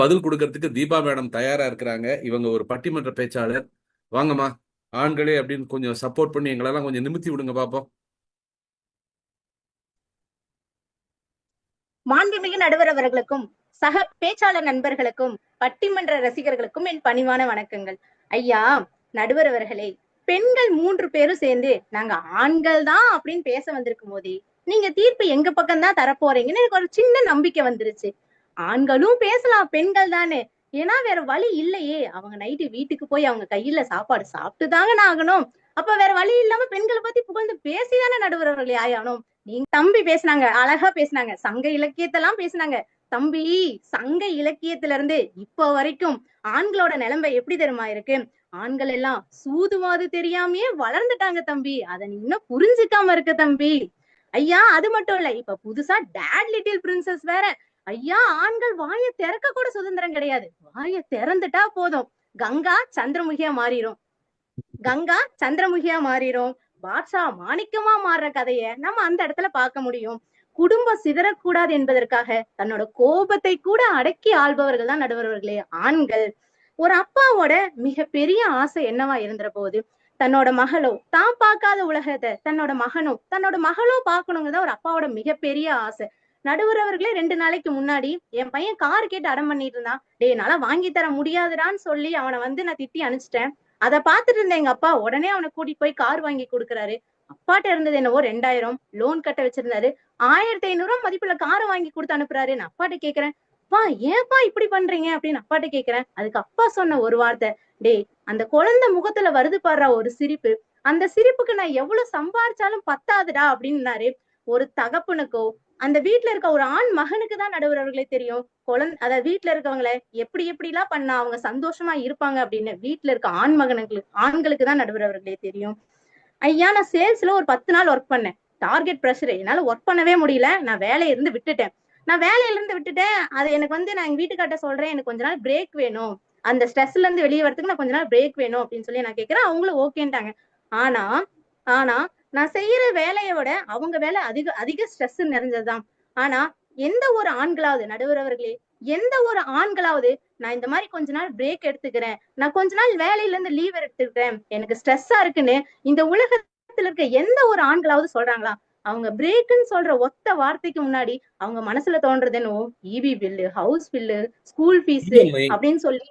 பதில் கொடுக்கறதுக்கு தீபா மேடம் தயாரா இருக்கிறாங்க. இவங்க ஒரு பட்டிமன்ற பேச்சாளர். வாங்கம்மா ஆண்களே அப்படின்னு கொஞ்சம் சப்போர்ட் பண்ணி எங்களெல்லாம் கொஞ்சம் நிமித்தி விடுங்க பாப்போம். மாண்புமிகு நடுவர் அவர்களுக்கும் சக பேச்சாளர் நண்பர்களுக்கும் பட்டிமன்ற ரசிகர்களுக்கும் என் பணிவான வணக்கங்கள். ஐயா நடுவர் அவர்களே, பெண்கள் 3 பேரும் சேர்ந்து நாங்க ஆண்கள் தான் அப்படின்னு பேச வந்திருக்கும் போதே நீங்க தீர்ப்பு எங்க பக்கம் தான் தரப்போறீங்கன்னு எனக்கு ஒரு சின்ன நம்பிக்கை வந்துருச்சு. ஆண்களும் பேசலாம் பெண்கள் தானே, ஏன்னா வேற வழி இல்லையே. அவங்க நைட்டு வீட்டுக்கு போய் அவங்க கையில சாப்பாடு சாப்பிட்டுதாங்க ஆகணும். அப்ப வேற வழி இல்லாம பெண்களை பத்தி புகழ்ந்து பேசிதானே நடுவர் அவர்களே ஆகணும். நீங்க தம்பி பேசினாங்க, அழகா பேசினாங்க, சங்க இலக்கியத்தெல்லாம் பேசினாங்க. தம்பி, சங்க இலக்கியத்துல இருந்து இப்ப வரைக்கும் ஆண்களோட நிலைமை எப்படி தெரியுமா இருக்கு? ஆண்கள் எல்லாம் சூதுவாது தெரியாமயே வளர்ந்துட்டாங்க தம்பி. அத நீ இன்னும் புரிஞ்சுக்காம இருக்க தம்பி. ஐயா அது மட்டும் இல்ல, இப்ப புதுசா டேட் லிட்டில் பிரின்சஸ் வேற. ஐயா ஆண்கள் வாயை திறக்க கூட சுதந்திரம் கிடையாது. வாயை திறந்துட்டா போதும் கங்கா சந்திரமுகியா மாறிடும். கங்கா சந்திரமுகியா மாறிடும். பாட்ஷா மாணிக்கமா மாறுற கதைய நம்ம அந்த இடத்துல பார்க்க முடியும். குடும்பம் சிதறக்கூடாது என்பதற்காக தன்னோட கோபத்தை கூட அடக்கி ஆள்பவர்கள் தான் நடுவர்களே ஆண்கள். ஒரு அப்பாவோட மிக பெரிய ஆசை என்னவா இருந்துற போது, தன்னோட மகளோ தான் பார்க்காத உலகத்தை தன்னோட மகனோ தன்னோட மகளோ பார்க்கணுங்கதான் ஒரு அப்பாவோட மிகப்பெரிய ஆசை. நடுவர் அவர்களே 2 நாளைக்கு முன்னாடி என் பையன் கார் கேட்டு அடம் பண்ணிட்டு இருந்தான். டே என்னால வாங்கி தர முடியாதுடான்னு சொல்லி அவனை நான் திட்டி அனுப்பிச்சிட்டேன். அதை பார்த்துட்டு இருந்த எங்க அப்பா உடனே அவனை கூட்டிட்டு போய் கார் வாங்கி கொடுக்குறாரு. அப்பாட்ட இருந்தது என்னவோ 2000 லோன் கட்ட வச்சிருந்தாரு. 1500 மதிப்புல காரை வாங்கி கொடுத்து அனுப்புறாரு. நான் அப்பாட்ட கேக்குறேன், அப்பா ஏன்பா இப்படி பண்றீங்க அப்படின்னு அப்பாட்ட கேக்குறேன். அதுக்கு அப்பா சொன்ன ஒரு வார்த்தை, டேய் அந்த குழந்தை முகத்துல வருது பாடுறா ஒரு சிரிப்பு, அந்த சிரிப்புக்கு நான் எவ்வளவு சம்பாரிச்சாலும் பத்தாதுடா அப்படின்னாரு. ஒரு தகப்பனுக்கோ அந்த வீட்டுல இருக்க ஒரு ஆண் மகனுக்கு தான் நடுவர் அவர்களே தெரியும் அதாவது வீட்டுல இருக்கவங்களை எப்படி எல்லாம் பண்ணா அவங்க சந்தோஷமா இருப்பாங்க அப்படின்னு வீட்டுல இருக்க ஆண்களுக்கு தான் நடுவர் அவர்களே தெரியும். ஐயா நான் சேல்ஸ்ல ஒரு 10 நாள் ஒர்க் பண்ணேன். டார்கெட் ப்ரெஷர், என்னால ஒர்க் பண்ணவே முடியல. நான் வேலையில இருந்து விட்டுட்டேன். அது எனக்கு நான் எங்க வீட்டுக்கார்ட்ட சொல்றேன், எனக்கு கொஞ்ச நாள் பிரேக் வேணும், அந்த ஸ்ட்ரெஸ்ல இருந்து வெளியே வரதுக்கு நான் கொஞ்ச நாள் பிரேக் வேணும் அப்படின்னு சொல்லி நான் கேட்கிறேன். அவங்களும் ஓகேன்ட்டாங்க. ஆனா ஆனா நான் செய்யற வேலையை விட அவங்க வேலை அதிக அதிக ஸ்ட்ரெஸ் நிறைஞ்சதுதான். ஆனா எந்த ஒரு ஆண்களாவது நடுவர் அவர்களே, எந்த ஒரு ஆண்களாவது நான் இந்த மாதிரி கொஞ்ச நாள் பிரேக் எடுத்துக்கிறேன், நான் கொஞ்ச நாள் வேலையில இருந்து லீவ் எடுத்துக்கிறேன், எனக்கு ஸ்ட்ரெஸ்ஸா இருக்குன்னு இந்த உலகத்துல இருக்க எந்த ஒரு ஆண்களாவது சொல்றாங்களா? அவங்க பிரேக்குன்னு சொல்ற ஒத்த வார்த்தைக்கு முன்னாடி அவங்க மனசுல தோன்றது என்னவோ EB bill, house bill, school fees அப்படின்னு சொல்லி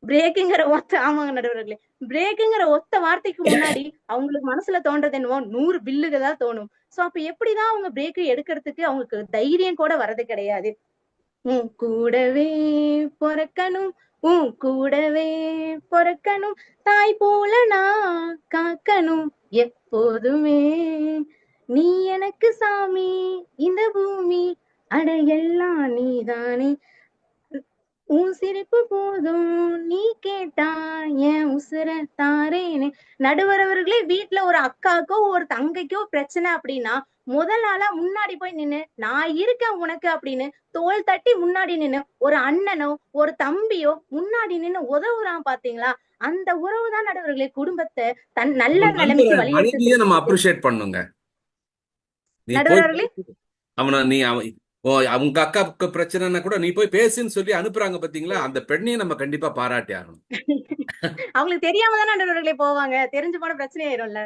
பிரேக்குங்கிற ஆமாங்க நடுவர்களே, பிரேக்குங்கிற ஒத்த வார்த்தைக்கு முன்னாடி அவங்களுக்கு மனசுல தோன்றது என்னவோ 100 பில்லுகள் தான் தோணும். சோ அப்ப எப்படிதான் அவங்க பிரேக் எடுக்கிறதுக்கு அவங்களுக்கு தைரியம் கூட வர்றது கிடையாது. உன் கூடவே பொறக்கணும், உன் கூடவே பொறக்கணும், தாய் போல நான் காக்கணும் எப்போதுமே, நீ எனக்கு சாமி இந்த பூமி அட எல்லாம் நீதானே, உன் சிரிப்பு போதும் நீ கேட்டா என் உசுர தாரேனே. நடுவர் அவர்களே, வீட்டுல ஒரு அக்காக்கோ ஒரு தங்கைக்கோ பிரச்சனை அப்படின்னா முதல் ஆளா முன்னாடி போய் நின்னு நான் இருக்கேன் உனக்கு அப்படின்னு தோள் தட்டி முன்னாடி நின்னு ஒரு அண்ணனோ ஒரு தம்பியோ முன்னாடி நின்னு உதவுறான் பாத்தீங்களா? அந்த உறவு தான் நடுவர்களே குடும்பத்தை நல்ல நிலைமைக்கு மனைவியை நம்ம வழியெடுத்து. அப்ரிஷியேட் பண்ணுங்க. நீ போய் நடுவர் அவர்களே, அவனை நீ அவங்க அக்காவுக்கு பிரச்சனைன்னா கூட நீ போய் பேசுன்னு சொல்லி அனுப்புறாங்க பாத்தீங்களா? அந்த பெண்ணையும் நம்ம கண்டிப்பா பாராட்டி ஆகணும். அவங்களுக்கு தெரியாம தானே நடுவர்களே போவாங்க, தெரிஞ்சு போன பிரச்சனை ஆயிரும்ல.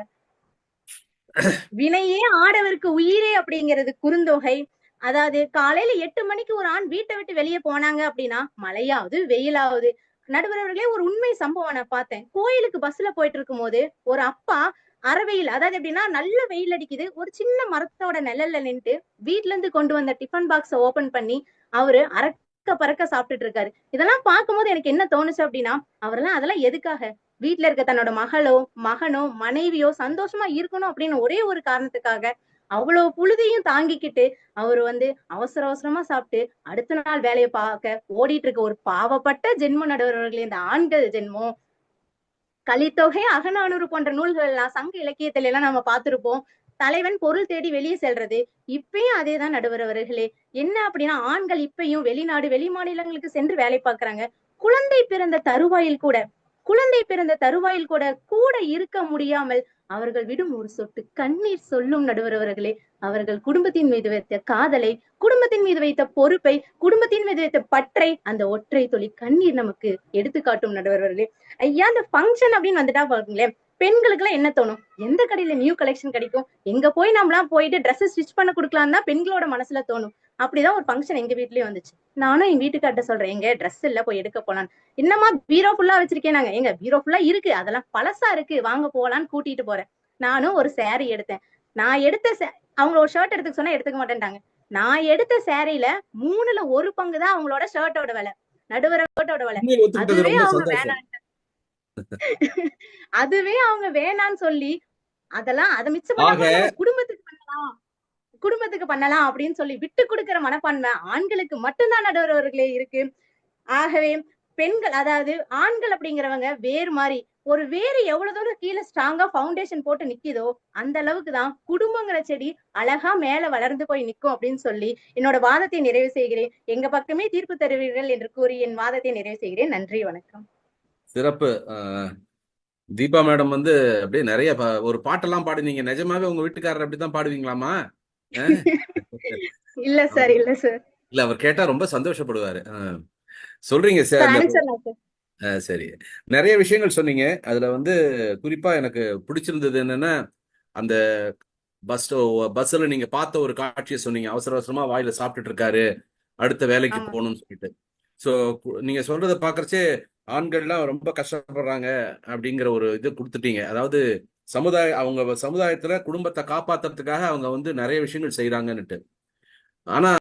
வினையே ஆடவருக்கு உயிரே அப்படிங்கிறது குறுந்தொகை. அதாவது காலையில 8 மணிக்கு ஒரு ஆண் வீட்டை விட்டு வெளியே போனாங்க அப்படின்னா மழையாவது வெயிலாவது. நடுவர்களே, ஒரு உண்மை சம்பவம் நான் பார்த்தேன். கோயிலுக்கு பஸ்ல போயிட்டு இருக்கும் போது ஒரு அப்பா அறவெயில், அதாவது எப்படின்னா நல்ல வெயில் அடிக்குது, ஒரு சின்ன மரத்தோட நிழல்ல நின்று வீட்டுல இருந்து கொண்டு வந்த டிஃபன் பாக்ஸ ஓபன் பண்ணி அவரு அறக்க பறக்க சாப்பிட்டுட்டு இருக்காரு. இதெல்லாம் பார்க்கும்போது எனக்கு என்ன தோணுச்சு அப்படின்னா, அதெல்லாம் எதுக்காக? வீட்டுல இருக்க தன்னோட மகளோ மகனோ மனைவியோ சந்தோஷமா இருக்கணும் அப்படின்னு ஒரே ஒரு காரணத்துக்காக அவ்வளவு புழுதியும் தாங்கிக்கிட்டு அவரு அவசர அவசரமா சாப்பிட்டு அடுத்த நாள் வேலையை பார்க்க ஓடிட்டு இருக்க ஒரு பாவப்பட்ட ஜென்ம நடுவர்களே இந்த ஆண்கள் ஜென்மம். கலித்தொகை, அகநானூறு போன்ற நூல்கள் எல்லாம் சங்க இலக்கியத்துல எல்லாம் நம்ம பார்த்திருப்போம். தலைவன் பொருள் தேடி வெளியே செல்றது. இப்பயும் அதேதான் நடுவர் அவர்களே. என்ன அப்படின்னா ஆண்கள் இப்பயும் வெளிநாடு வெளி மாநிலங்களுக்கு சென்று வேலை பார்க்கறாங்க. குழந்தை பிறந்த தருவாயில் கூட குழந்தை பிறந்த தருவாயில் கூட கூட இருக்க முடியாமல் அவர்கள் விடும் ஒரு சொட்டு கண்ணீர் சொல்லும் நடுவர் அவர்களே. அவர்கள் குடும்பத்தின் மீது வைத்த காதலை, குடும்பத்தின் மீது வைத்த பொறுப்பை, குடும்பத்தின் மீது வைத்த பற்றை அந்த ஒற்றை துளி கண்ணீர் நமக்கு எடுத்து காட்டும் நடுவர் அவர்களே. ஐயா, இந்த ஃபங்க்ஷன் அப்படின்னு வந்துட்டா பாருங்களேன், பெண்களுக்கு எல்லாம் என்ன தோணும்? எந்த கடையில நியூ கலெக்ஷன் கிடைக்கும், எங்க போய் நம்மளாம் போயிட்டு ட்ரெஸ் ஸ்டிச் பண்ண கொடுக்கலாம் தான் பெண்களோட மனசுல தோணும். அப்படிதான் ஒரு ஃபங்க்ஷன் எங்க வீட்லயும் வந்துச்சு. நானும் எங்க வீட்டுக்கார்ட்ட சொல்றேன், எங்க ட்ரெஸ் இல்ல, போய் எடுக்க போலாம். என்னமா பீரோ ஃபுல்லா வச்சிருக்கேன்? நாங்க எங்க பீரோ ஃபுல்லா இருக்கு, அதெல்லாம் பழசா இருக்கு, வாங்க போலான்னு கூட்டிட்டு போறேன். நானும் ஒரு saree எடுத்தேன். நான் எடுத்த அவங்க ஒரு ஷர்ட் எடுத்துக்க சொன்னா எடுத்துக்க மாட்டேன்ட்டாங்க. நான் எடுத்த சாரியில 3ல 1 பங்கு தான் அவங்களோட ஷர்ட்டோட விலை, நடுவர ஷர்ட்டோட விலை. உண்மையை ஒத்துக்கிட்டது அதுவே ரொம்ப அவங்க சந்தோஷம். வேணாம், அதுவே அவங்க வேணான்னு சொல்லி, அதெல்லாம் அதை மிச்சம் பண்ண ஆக கூட நம்ம குடும்பத்துக்கு பண்ணலாம், குடும்பத்துக்கு பண்ணலாம் அப்படின்னு சொல்லி விட்டு கொடுக்கிற மனப்பான்மை ஆண்களுக்கு மட்டும்தான் நடுவர் அவர்களே இருக்கு. ஆகவே பெண்கள், அதாவது ஆண்கள் அப்படிங்கிறவங்க வேறு மாதிரி, ஒரு வேறு எவ்வளவு தூரம் கீழே ஸ்ட்ராங்கா ஃபவுண்டேஷன் போட்டு நிக்குதோ அந்த அளவுக்கு தான் குடும்பங்கிற செடி அழகா மேல வளர்ந்து போய் நிக்கும் அப்படின்னு சொல்லி என்னோட வாதத்தை நிறைவு செய்கிறேன். எங்க பக்கமே தீர்ப்பு தருவீர்கள் என்று கூறி என் வாதத்தை நிறைவு செய்கிறேன். நன்றி, வணக்கம். சிறப்பு. தீபா மேடம் வந்து அப்படியே நிறைய ஒரு பாட்டெல்லாம் பாடுனீங்க. நிஜமாவே உங்க வீட்டுக்காரர் அப்படித்தான் பாடுவீங்களாமா? இல்ல சார், இல்ல சார். இல்ல, அவர் கேட்டா ரொம்ப சந்தோஷப்படுவாரு. சொல்றீங்க சார் சார். அனுப்பிச்சிடலாம் சார். சரி, நிறைய விஷயங்கள் சொன்னீங்க. அதுல வந்து குறிப்பா எனக்கு பிடிச்சிருந்தது என்னன்னா, அந்த பஸ்ல நீங்க பார்த்த ஒரு காட்சியை சொன்னீங்க. அவசர அவசரமா வாயில சாப்பிட்டுட்டு இருக்காரு, அடுத்த வேலைக்கு ஆமா. போகணும்னு சொல்லிட்டு. ஸோ நீங்க சொல்றத பார்க்கறச்சே ஆண்கள்லாம் ரொம்ப கஷ்டப்படுறாங்க அப்படிங்கிற ஒரு இது கொடுத்துட்டீங்க. அதாவது அவங்க சமுதாயத்துல குடும்பத்தை காப்பாத்துறதுக்காக அவங்க வந்து நிறைய விஷயங்கள் செய்யறாங்கன்னுட்டு. ஆனா